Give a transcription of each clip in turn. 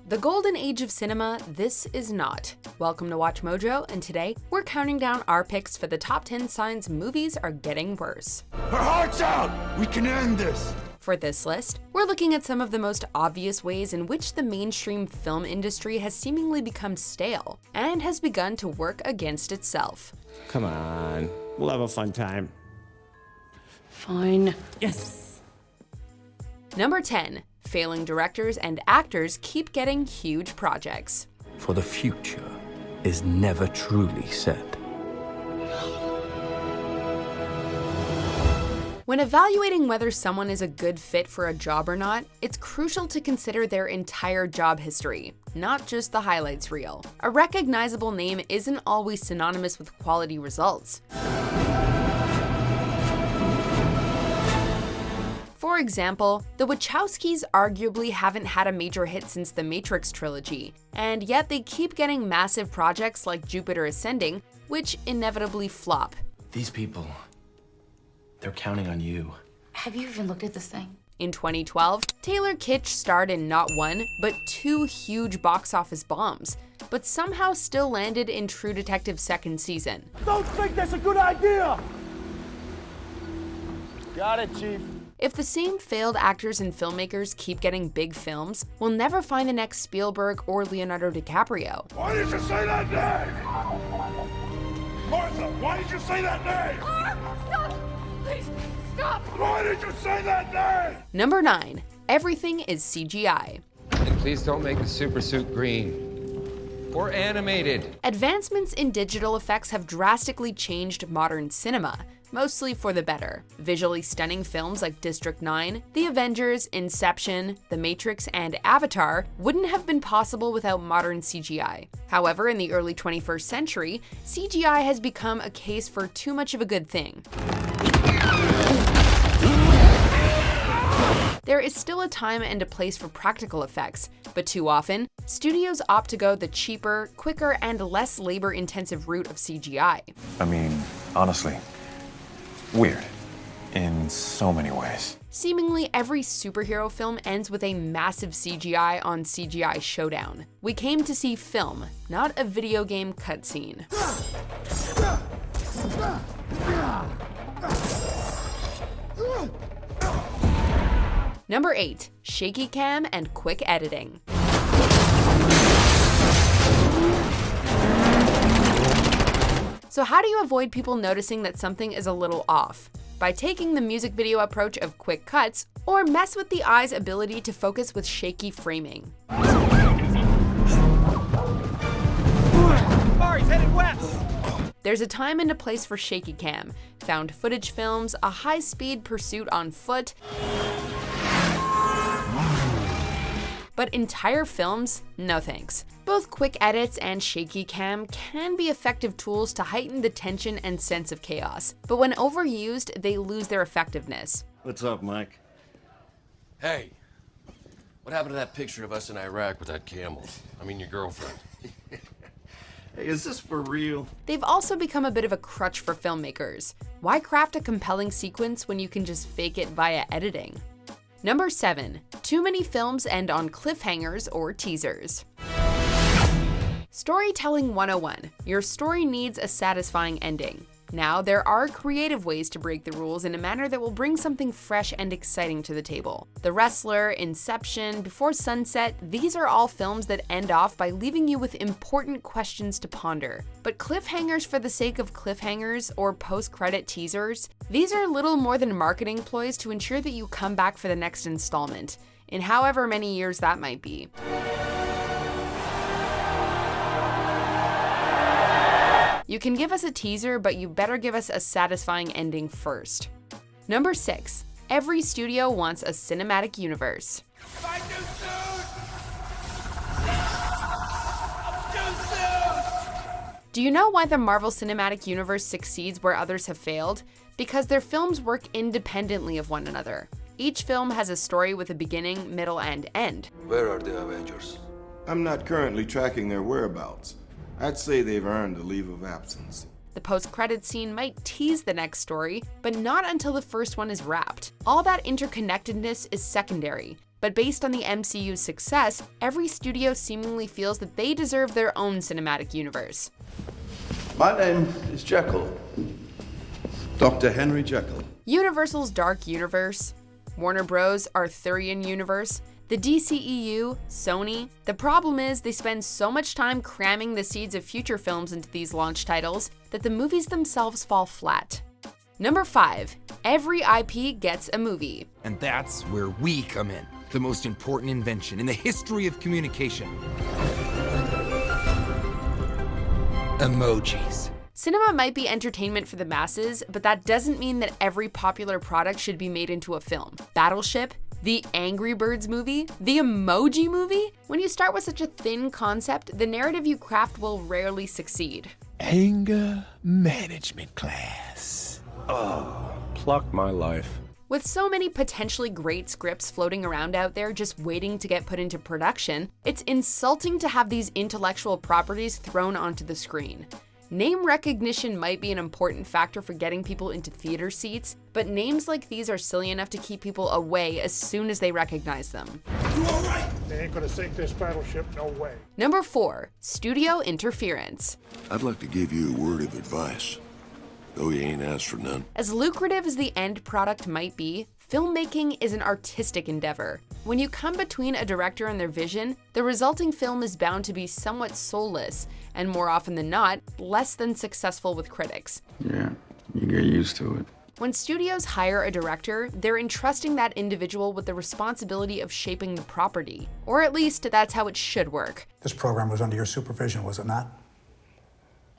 The golden age of cinema, this is not. Welcome to Watch Mojo, and today we're counting down our picks for the top 10 signs movies are getting worse. Her heart's out! We can end this! For this list, we're looking at some of the most obvious ways in which the mainstream film industry has seemingly become stale and has begun to work against itself. Come on, we'll have a fun time. Fine. Yes! Number 10. Failing directors and actors keep getting huge projects. For the future is never truly set. When evaluating whether someone is a good fit for a job or not, it's crucial to consider their entire job history, not just the highlights reel. A recognizable name isn't always synonymous with quality results. For example, the Wachowskis arguably haven't had a major hit since the Matrix trilogy, and yet they keep getting massive projects like Jupiter Ascending, which inevitably flop. These people, they're counting on you. Have you even looked at this thing? In 2012, Taylor Kitsch starred in not one, but two huge box office bombs, but somehow still landed in True Detective's second season. Don't think that's a good idea! Got it, Chief. If the same failed actors and filmmakers keep getting big films, we'll never find the next Spielberg or Leonardo DiCaprio. Why did you say that name? Martha, why did you say that name? Stop! Please, stop! Why did you say that name? Number 9. Everything is CGI. And please don't make the super suit green. Or animated. Advancements in digital effects have drastically changed modern cinema, mostly for the better. Visually stunning films like District 9, The Avengers, Inception, The Matrix, and Avatar wouldn't have been possible without modern CGI. However, in the early 21st century, CGI has become a case for too much of a good thing. There is still a time and a place for practical effects, but too often, studios opt to go the cheaper, quicker, and less labor-intensive route of CGI. I mean, honestly, weird. In so many ways. Seemingly every superhero film ends with a massive CGI on CGI showdown. We came to see film, not a video game cutscene. Number 8. Shaky cam and quick editing. So how do you avoid people noticing that something is a little off? By taking the music video approach of quick cuts, or mess with the eye's ability to focus with shaky framing. Mari's headed west! There's a time and a place for shaky cam, found footage films, a high-speed pursuit on foot, but entire films? No thanks. Both quick edits and shaky cam can be effective tools to heighten the tension and sense of chaos, but when overused, they lose their effectiveness. What's up, Mike? Hey, what happened to that picture of us in Iraq with that camel? I mean, your girlfriend. Hey, is this for real? They've also become a bit of a crutch for filmmakers. Why craft a compelling sequence when you can just fake it via editing? Number 7. Too many films end on cliffhangers or teasers. Storytelling 101. Your story needs a satisfying ending. Now, there are creative ways to break the rules in a manner that will bring something fresh and exciting to the table. The Wrestler, Inception, Before Sunset, these are all films that end off by leaving you with important questions to ponder. But cliffhangers for the sake of cliffhangers or post-credit teasers, these are little more than marketing ploys to ensure that you come back for the next installment, in however many years that might be. You can give us a teaser, but you better give us a satisfying ending first. Number 6. Every studio wants a cinematic universe. Do you know why the Marvel Cinematic Universe succeeds where others have failed? Because their films work independently of one another. Each film has a story with a beginning, middle, and end. Where are the Avengers? I'm not currently tracking their whereabouts. I'd say they've earned a leave of absence. The post-credits scene might tease the next story, but not until the first one is wrapped. All that interconnectedness is secondary. But based on the MCU's success, every studio seemingly feels that they deserve their own cinematic universe. My name is Jekyll. Dr. Henry Jekyll. Universal's Dark Universe, Warner Bros. Arthurian Universe, the DCEU, Sony. The problem is they spend so much time cramming the seeds of future films into these launch titles that the movies themselves fall flat. Number 5. Every IP gets a movie. And that's where we come in. The most important invention in the history of communication. Emojis. Cinema might be entertainment for the masses, but that doesn't mean that every popular product should be made into a film. Battleship, the Angry Birds movie, the Emoji Movie? When you start with such a thin concept, the narrative you craft will rarely succeed. Anger management class. Oh, pluck my life. With so many potentially great scripts floating around out there just waiting to get put into production, it's insulting to have these intellectual properties thrown onto the screen. Name recognition might be an important factor for getting people into theater seats, but names like these are silly enough to keep people away as soon as they recognize them. You all right? They ain't gonna sink this battleship, no way. Number 4. Studio interference. I'd like to give you a word of advice, though you ain't asked for none. As lucrative as the end product might be, filmmaking is an artistic endeavor. When you come between a director and their vision, the resulting film is bound to be somewhat soulless, and more often than not, less than successful with critics. Yeah, you get used to it. When studios hire a director, they're entrusting that individual with the responsibility of shaping the property. Or at least that's how it should work. This program was under your supervision, was it not?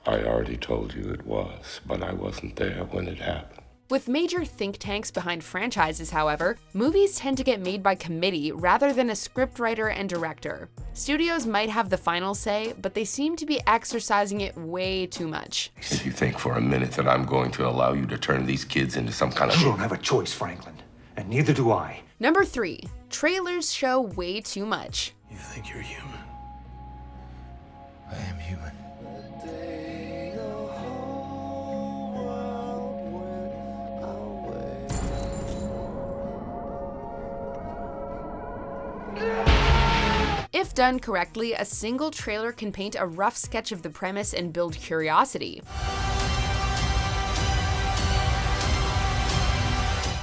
I already told you it was, but I wasn't there when it happened. With major think tanks behind franchises, however, movies tend to get made by committee rather than a scriptwriter and director. Studios might have the final say, but they seem to be exercising it way too much. If you think for a minute that I'm going to allow you to turn these kids into some kind of... You don't have a choice, Franklin, and neither do I. Number 3. Trailers show way too much. You think you're human? I am human. If done correctly, a single trailer can paint a rough sketch of the premise and build curiosity.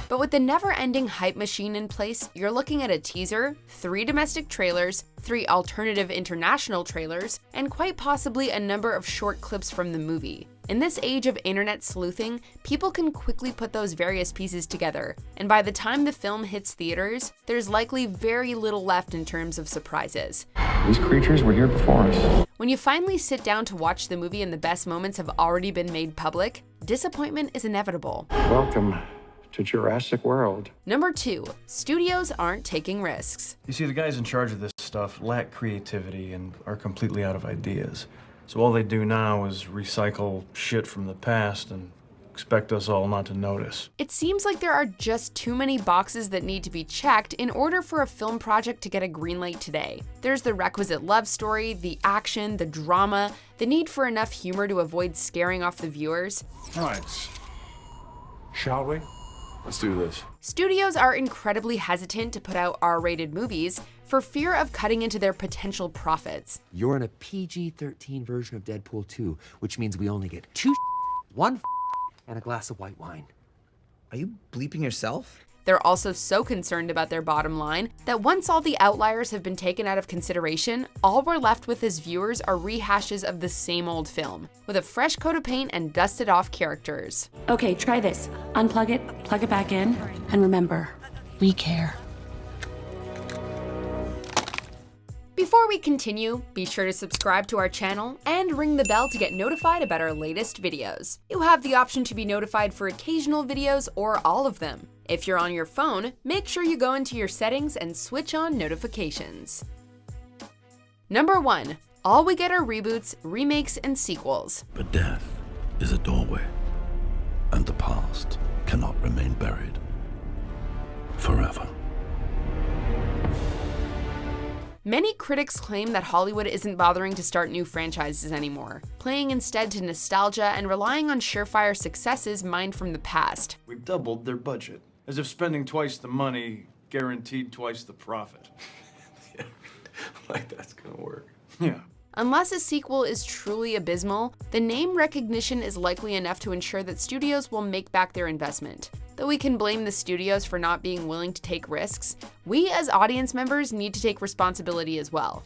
But with the never-ending hype machine in place, you're looking at a teaser, 3 domestic trailers, 3 alternative international trailers, and quite possibly a number of short clips from the movie. In this age of internet sleuthing, people can quickly put those various pieces together, and by the time the film hits theaters, there's likely very little left in terms of surprises. These creatures were here before us. When you finally sit down to watch the movie and the best moments have already been made public, disappointment is inevitable. Welcome to Jurassic World. Number 2. Studios aren't taking risks. You see, the guys in charge of this stuff lack creativity and are completely out of ideas. So all they do now is recycle shit from the past and expect us all not to notice. It seems like there are just too many boxes that need to be checked in order for a film project to get a green light today. There's the requisite love story, the action, the drama, the need for enough humor to avoid scaring off the viewers. All right. Shall we? Let's do this. Studios are incredibly hesitant to put out R-rated movies for fear of cutting into their potential profits. You're in a PG-13 version of Deadpool 2, which means we only get 2 1 and a glass of white wine. Are you bleeping yourself? They're also so concerned about their bottom line that once all the outliers have been taken out of consideration, all we're left with as viewers are rehashes of the same old film, with a fresh coat of paint and dusted off characters. Okay, try this. Unplug it, plug it back in, and remember, we care. Before we continue, be sure to subscribe to our channel and ring the bell to get notified about our latest videos. You have the option to be notified for occasional videos or all of them. If you're on your phone, make sure you go into your settings and switch on notifications. Number 1. All we get are reboots, remakes, and sequels. But death is a doorway, and the past cannot remain buried forever. Many critics claim that Hollywood isn't bothering to start new franchises anymore, playing instead to nostalgia and relying on surefire successes mined from the past. We've doubled their budget, as if spending twice the money guaranteed twice the profit. Like that's gonna work. Yeah. Unless a sequel is truly abysmal, the name recognition is likely enough to ensure that studios will make back their investment. Though we can blame the studios for not being willing to take risks, we as audience members need to take responsibility as well.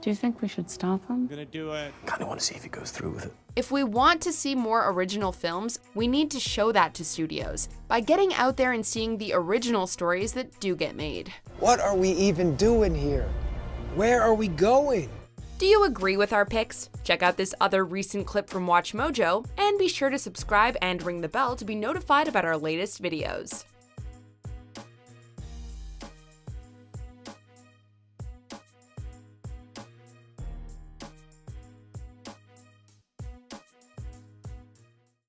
Do you think we should stop him? Gonna do it. Kinda wanna see if he goes through with it. If we want to see more original films, we need to show that to studios by getting out there and seeing the original stories that do get made. What are we even doing here? Where are we going? Do you agree with our picks? Check out this other recent clip from WatchMojo, and be sure to subscribe and ring the bell to be notified about our latest videos.